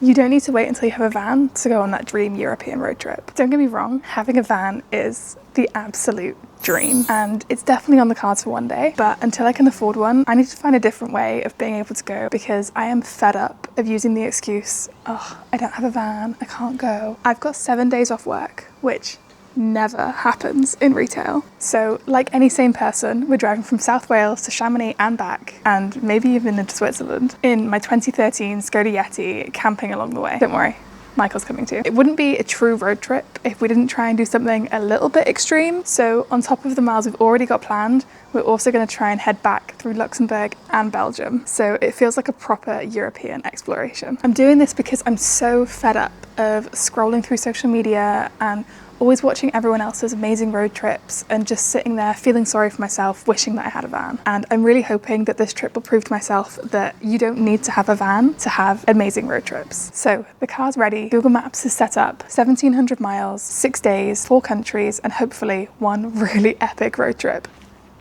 You don't need to wait until you have a van to go on that dream European road trip. Don't get me wrong, having a van is the absolute dream and it's definitely on the cards for one day, but until I can afford one, I need to find a different way of being able to go because I am fed up of using the excuse, oh, I don't have a van, I can't go. I've got 7 days off work, which never happens in retail. So like any sane person, we're driving from South Wales to Chamonix and back, and maybe even into Switzerland in my 2013 Skoda Yeti, camping along the way. Don't worry, Michael's coming too. It wouldn't be a true road trip if we didn't try and do something a little bit extreme. So on top of the miles we've already got planned, we're also going to try and head back through Luxembourg and Belgium. So it feels like a proper European exploration. I'm doing this because I'm so fed up of scrolling through social media and always watching everyone else's amazing road trips and just sitting there feeling sorry for myself, wishing that I had a van. And I'm really hoping that this trip will prove to myself that you don't need to have a van to have amazing road trips. So the car's ready, Google Maps is set up, 1,700 miles, 6 days, 4 countries, and hopefully one really epic road trip.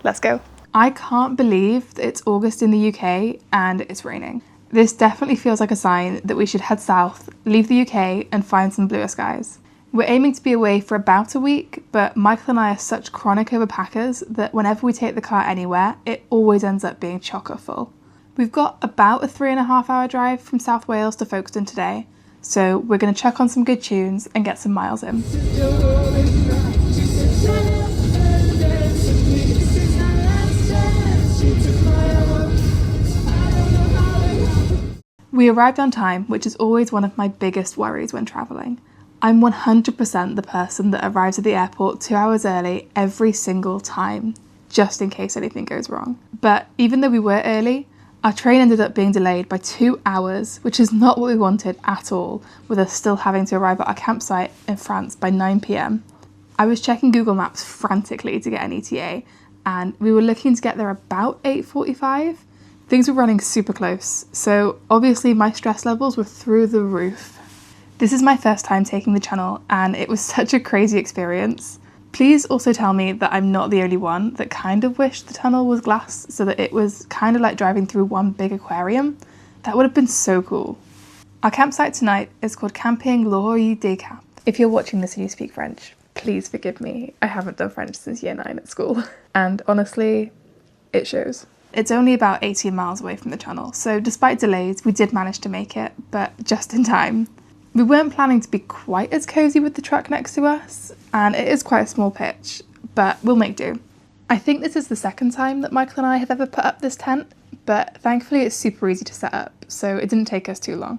Let's go. I can't believe that it's August in the UK and it's raining. This definitely feels like a sign that we should head south, leave the UK and find some bluer skies. We're aiming to be away for about a week, but Michael and I are such chronic overpackers that whenever we take the car anywhere, it always ends up being chocker full. We've got about a 3.5 hour drive from South Wales to Folkestone today, so we're going to chuck on some good tunes and get some miles in. We arrived on time, which is always one of my biggest worries when travelling. I'm 100% the person that arrives at the airport 2 hours early every single time, just in case anything goes wrong. But even though we were early, our train ended up being delayed by 2 hours, which is not what we wanted at all, with us still having to arrive at our campsite in France by 9 p.m. I was checking Google Maps frantically to get an ETA, and we were looking to get there about 8:45. Things were running super close, so obviously my stress levels were through the roof. This is my first time taking the channel and it was such a crazy experience. Please also tell me that I'm not the only one that kind of wished the tunnel was glass so that it was kind of like driving through one big aquarium. That would have been so cool. Our campsite tonight is called Camping L'Oreille des Cap. If you're watching this and you speak French, please forgive me. I haven't done French since year 9 at school. And honestly, it shows. It's only about 18 miles away from the channel, so despite delays, we did manage to make it, but just in time. We weren't planning to be quite as cosy with the truck next to us, and it is quite a small pitch, but we'll make do. I think this is the second time that Michael and I have ever put up this tent, but thankfully it's super easy to set up, so it didn't take us too long.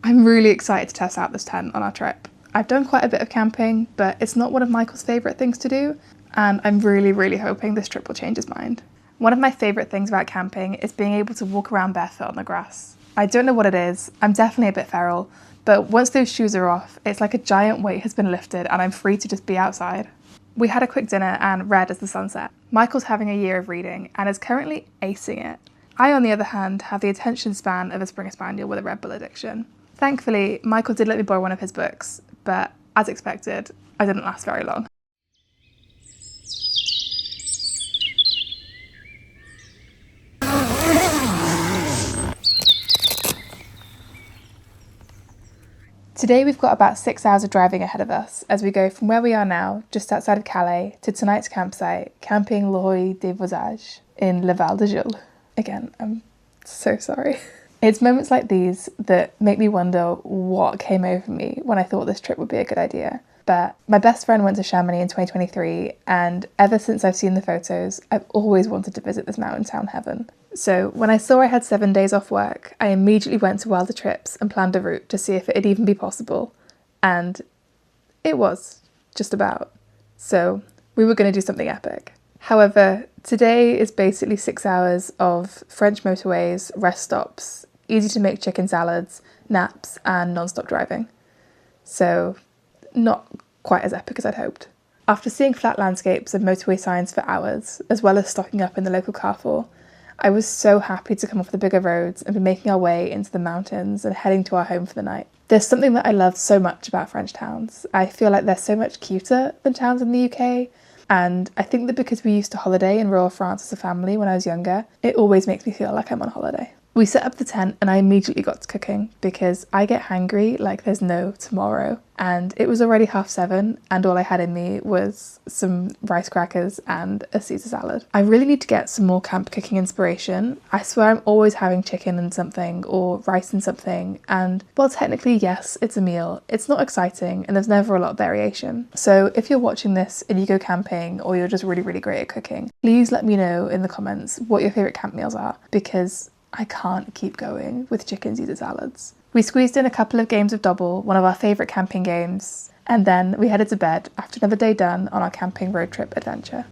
I'm really excited to test out this tent on our trip. I've done quite a bit of camping, but it's not one of Michael's favourite things to do, and I'm really hoping this trip will change his mind. One of my favourite things about camping is being able to walk around barefoot on the grass. I don't know what it is, I'm definitely a bit feral, but once those shoes are off, it's like a giant weight has been lifted and I'm free to just be outside. We had a quick dinner and read as the sun set. Michael's having a year of reading and is currently acing it. I, on the other hand, have the attention span of a Springer Spaniel with a Red Bull addiction. Thankfully, Michael did let me borrow one of his books, but as expected, I didn't last very long. Today we've got about 6 hours of driving ahead of us as we go from where we are now, just outside of Calais, to tonight's campsite, Camping L'Oreille des Vosges in Le Val de Jules. Again, I'm so sorry. It's moments like these that make me wonder what came over me when I thought this trip would be a good idea. But my best friend went to Chamonix in 2023, and ever since I've seen the photos, I've always wanted to visit this mountain town heaven. So when I saw I had 7 days off work, I immediately went to Wilder Trips and planned a route to see if it'd even be possible. And it was, just about. So we were going to do something epic. However, today is basically 6 hours of French motorways, rest stops, easy to make chicken salads, naps, and non-stop driving. So not quite as epic as I'd hoped. After seeing flat landscapes and motorway signs for hours, as well as stocking up in the local Carrefour, I was so happy to come off the bigger roads and be making our way into the mountains and heading to our home for the night. There's something that I love so much about French towns. I feel like they're so much cuter than towns in the UK, and I think that because we used to holiday in rural France as a family when I was younger, it always makes me feel like I'm on holiday. We set up the tent and I immediately got to cooking because I get hangry like there's no tomorrow. And it was already 7:30 and all I had in me was some rice crackers and a Caesar salad. I really need to get some more camp cooking inspiration. I swear I'm always having chicken and something or rice and something, and while technically yes, it's a meal, it's not exciting and there's never a lot of variation. So if you're watching this and you go camping or you're just really, really great at cooking, please let me know in the comments what your favourite camp meals are, because I can't keep going with chicken Caesar salads. We squeezed in a couple of games of Double, one of our favourite camping games, and then we headed to bed after another day done on our camping road trip adventure.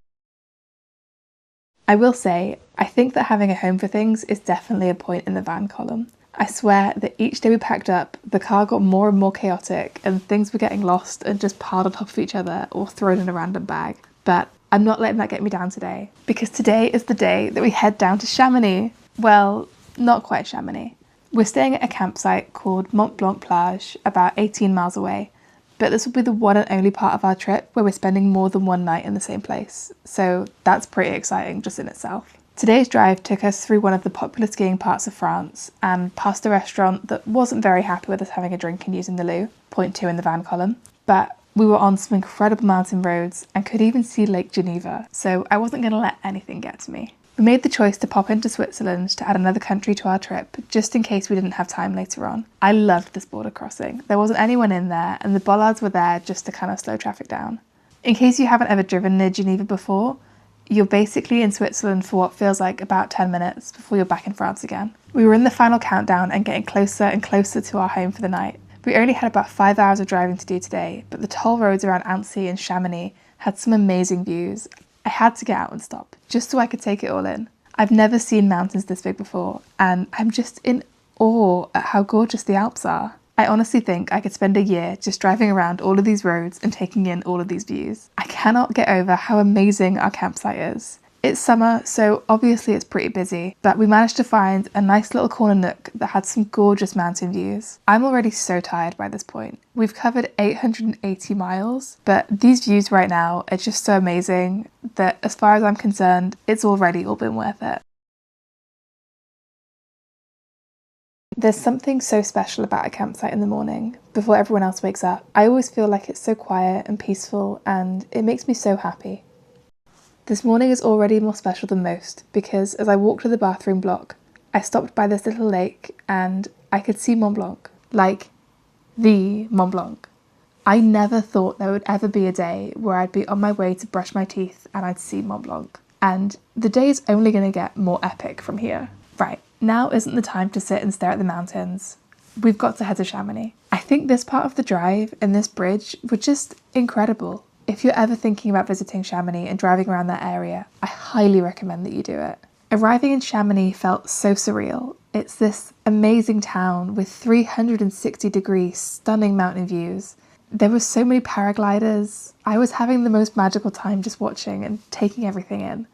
I will say, I think that having a home for things is definitely a point in the van column. I swear that each day we packed up, the car got more and more chaotic and things were getting lost and just piled on top of each other or thrown in a random bag. But I'm not letting that get me down today, because today is the day that we head down to Chamonix. Well, not quite Chamonix. We're staying at a campsite called Mont Blanc plage, about 18 miles away, but this will be the one and only part of our trip where we're spending more than one night in the same place, so that's pretty exciting just in itself. Today's drive took us through one of the popular skiing parts of France and past a restaurant that wasn't very happy with us having a drink and using the loo, point 2 in the van column, but we were on some incredible mountain roads and could even see Lake Geneva, so I wasn't going to let anything get to me. We made the choice to pop into Switzerland to add another country to our trip, just in case we didn't have time later on. I loved this border crossing. There wasn't anyone in there, and the bollards were there just to kind of slow traffic down. In case you haven't ever driven near Geneva before, you're basically in Switzerland for what feels like about 10 minutes before you're back in France again. We were in the final countdown and getting closer and closer to our home for the night. We only had about 5 hours of driving to do today, but the toll roads around Annecy and Chamonix had some amazing views. I had to get out and stop, just so I could take it all in. I've never seen mountains this big before, and I'm just in awe at how gorgeous the Alps are. I honestly think I could spend a year just driving around all of these roads and taking in all of these views. I cannot get over how amazing our campsite is. It's summer, so obviously it's pretty busy, but we managed to find a nice little corner nook that had some gorgeous mountain views. I'm already so tired by this point. We've covered 880 miles, but these views right now are just so amazing that as far as I'm concerned, it's already all been worth it. There's something so special about a campsite in the morning, before everyone else wakes up. I always feel like it's so quiet and peaceful, and it makes me so happy. This morning is already more special than most because as I walked to the bathroom block, I stopped by this little lake and I could see Mont Blanc, like the Mont Blanc. I never thought there would ever be a day where I'd be on my way to brush my teeth and I'd see Mont Blanc. And the day is only going to get more epic from here. Right, now isn't the time to sit and stare at the mountains. We've got to head to Chamonix. I think this part of the drive and this bridge were just incredible. If you're ever thinking about visiting Chamonix and driving around that area, I highly recommend that you do it. Arriving in Chamonix felt so surreal. It's this amazing town with 360-degree stunning mountain views. There were so many paragliders. I was having the most magical time just watching and taking everything in.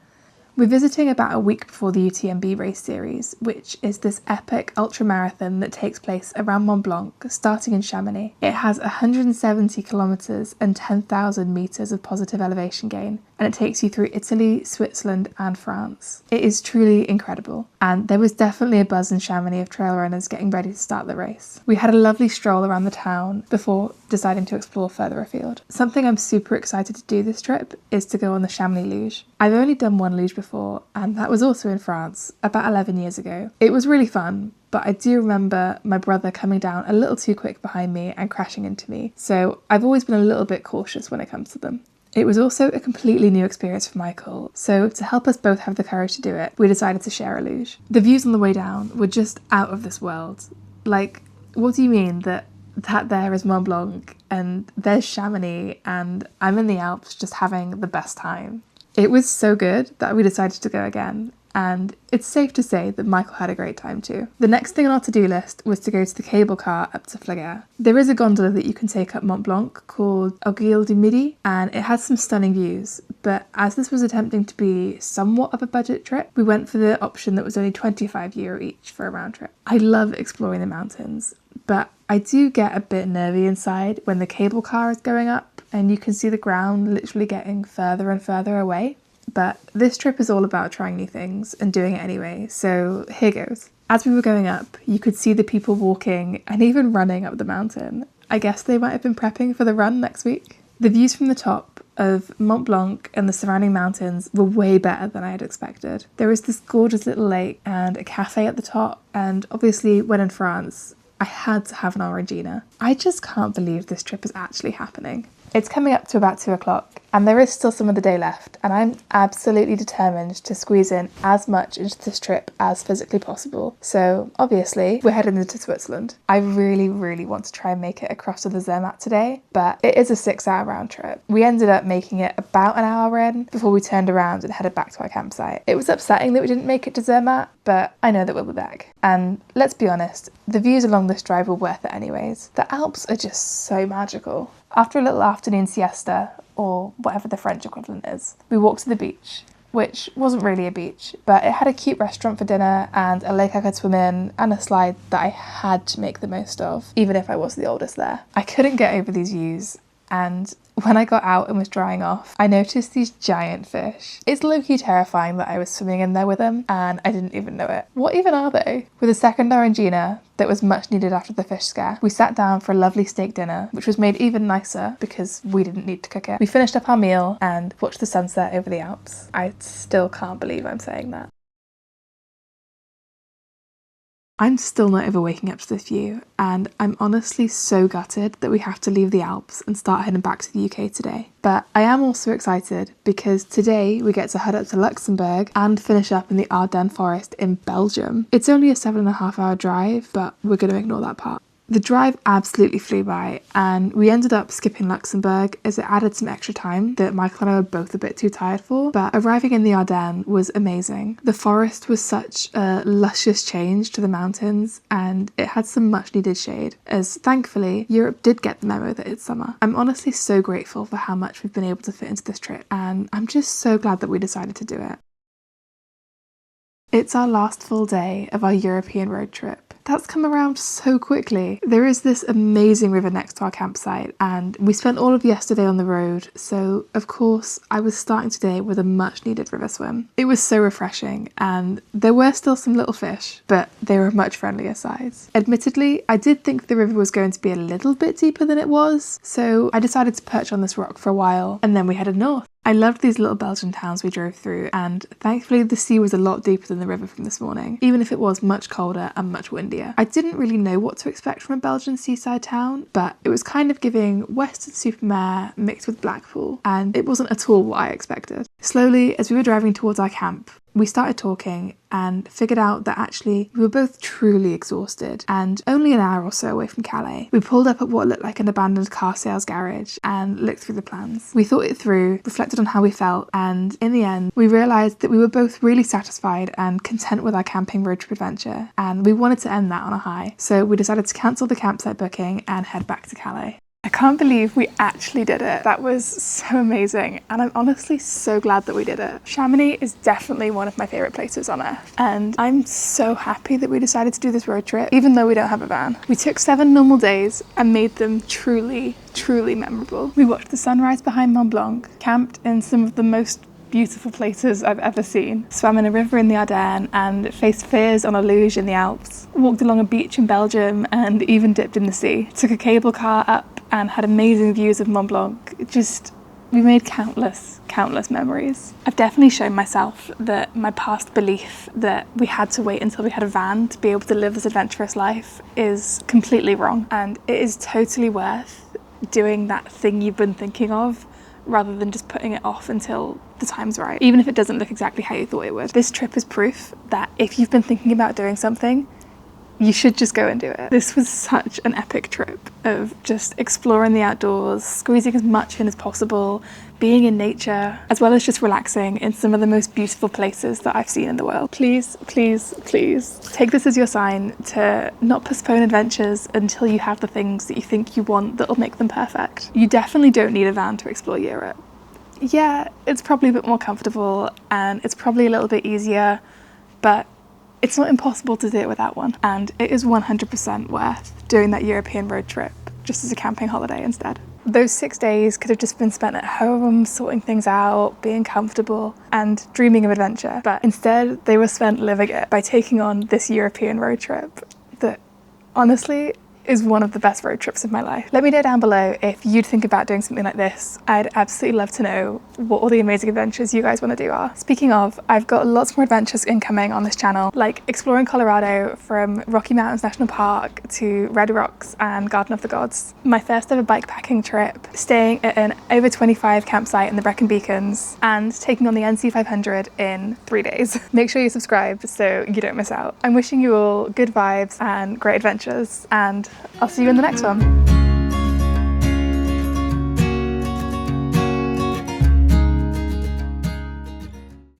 We're visiting about a week before the UTMB race series, which is this epic ultramarathon that takes place around Mont Blanc, starting in Chamonix. It has 170 kilometres and 10,000 metres of positive elevation gain, and it takes you through Italy, Switzerland and France. It is truly incredible, and there was definitely a buzz in Chamonix of trail runners getting ready to start the race. We had a lovely stroll around the town before deciding to explore further afield. Something I'm super excited to do this trip is to go on the Chamonix luge. I've only done one luge before, and that was also in France about 11 years ago. It was really fun, but I do remember my brother coming down a little too quick behind me and crashing into me, so I've always been a little bit cautious when it comes to them. It was also a completely new experience for Michael, so to help us both have the courage to do it, we decided to share a luge. The views on the way down were just out of this world. Like, what do you mean that there is Mont Blanc and there's Chamonix and I'm in the Alps just having the best time? It was so good that we decided to go again, and it's safe to say that Michael had a great time too. The next thing on our to-do list was to go to the cable car up to Flagey. There is a gondola that you can take up Mont Blanc called Aiguille du Midi, and it has some stunning views, but as this was attempting to be somewhat of a budget trip, we went for the option that was only €25 each for a round trip. I love exploring the mountains, but I do get a bit nervy inside when the cable car is going up and you can see the ground literally getting further and further away. But this trip is all about trying new things and doing it anyway, so here goes. As we were going up, you could see the people walking and even running up the mountain. I guess they might have been prepping for the run next week. The views from the top of Mont Blanc and the surrounding mountains were way better than I had expected. There was this gorgeous little lake and a cafe at the top, and obviously when in France, I had to have an Orangina. I just can't believe this trip is actually happening. It's coming up to about 2 o'clock and there is still some of the day left, and I'm absolutely determined to squeeze in as much into this trip as physically possible. So obviously we're heading into Switzerland. I really want to try and make it across to the Zermatt today, but it is a 6-hour round trip. We ended up making it about an hour in before we turned around and headed back to our campsite. It was upsetting that we didn't make it to Zermatt, but I know that we'll be back. And let's be honest, the views along this drive were worth it anyways. The Alps are just so magical. After a little afternoon siesta, or whatever the French equivalent is, we walked to the beach, which wasn't really a beach, but it had a cute restaurant for dinner and a lake I could swim in and a slide that I had to make the most of, even if I was the oldest there. I couldn't get over these views, and when I got out and was drying off, I noticed these giant fish. It's low-key terrifying that I was swimming in there with them and I didn't even know it. What even are they? With a second Orangina that was much needed after the fish scare, we sat down for a lovely steak dinner, which was made even nicer because we didn't need to cook it. We finished up our meal and watched the sunset over the Alps. I still can't believe I'm saying that. I'm still not over waking up to this view, and I'm honestly so gutted that we have to leave the Alps and start heading back to the UK today. But I am also excited because today we get to head up to Luxembourg and finish up in the Ardennes forest in Belgium. It's only a 7.5-hour drive, but we're going to ignore that part. The drive absolutely flew by, and we ended up skipping Luxembourg as it added some extra time that Michael and I were both a bit too tired for, but arriving in the Ardennes was amazing. The forest was such a luscious change to the mountains, and it had some much needed shade, as thankfully Europe did get the memo that it's summer. I'm honestly so grateful for how much we've been able to fit into this trip, and I'm just so glad that we decided to do it. It's our last full day of our European road trip. That's come around so quickly. There is this amazing river next to our campsite, and we spent all of yesterday on the road, so of course I was starting today with a much needed river swim. It was so refreshing, and there were still some little fish, but they were much friendlier size. Admittedly, I did think the river was going to be a little bit deeper than it was, so I decided to perch on this rock for a while, and then we headed north. I loved these little Belgian towns we drove through, and thankfully the sea was a lot deeper than the river from this morning, even if it was much colder and much windier. I didn't really know what to expect from a Belgian seaside town, but it was kind of giving Western-super-Mare mixed with Blackpool, and it wasn't at all what I expected. Slowly, as we were driving towards our camp, we started talking and figured out that actually we were both truly exhausted and only an hour or so away from Calais. We pulled up at what looked like an abandoned car sales garage and looked through the plans. We thought it through, reflected on how we felt, and in the end we realised that we were both really satisfied and content with our camping road trip adventure, and we wanted to end that on a high. So we decided to cancel the campsite booking and head back to Calais. I can't believe we actually did it. That was so amazing, and I'm honestly so glad that we did it. Chamonix is definitely one of my favourite places on earth, and I'm so happy that we decided to do this road trip, even though we don't have a van. We took 7 normal days and made them truly memorable. We watched the sunrise behind Mont Blanc, camped in some of the most beautiful places I've ever seen, swam in a river in the Ardennes and faced fears on a luge in the Alps, walked along a beach in Belgium and even dipped in the sea, took a cable car up and had amazing views of Mont Blanc. We made countless memories. I've definitely shown myself that my past belief that we had to wait until we had a van to be able to live this adventurous life is completely wrong, and it is totally worth doing that thing you've been thinking of rather than just putting it off until the time's right, even if it doesn't look exactly how you thought it would. This trip is proof that if you've been thinking about doing something, you should just go and do it. This was such an epic trip of just exploring the outdoors, squeezing as much in as possible, being in nature, as well as just relaxing in some of the most beautiful places that I've seen in the world. Please take this as your sign to not postpone adventures until you have the things that you think you want that'll make them perfect. You definitely don't need a van to explore Europe. Yeah, it's probably a bit more comfortable and it's probably a little bit easier, but it's not impossible to do it without one, and it is 100% worth doing that European road trip just as a camping holiday instead. Those 6 days could have just been spent at home, sorting things out, being comfortable, and dreaming of adventure. But instead, they were spent living it by taking on this European road trip that honestly is one of the best road trips of my life. Let me know down below if you'd think about doing something like this. I'd absolutely love to know what all the amazing adventures you guys want to do are. Speaking of, I've got lots more adventures incoming on this channel, like exploring Colorado from Rocky Mountains National Park to Red Rocks and Garden of the Gods. My first ever bikepacking trip, staying at an over 25 campsite in the Brecon Beacons, and taking on the NC 500 in 3 days. Make sure you subscribe so you don't miss out. I'm wishing you all good vibes and great adventures, and I'll see you in the next one.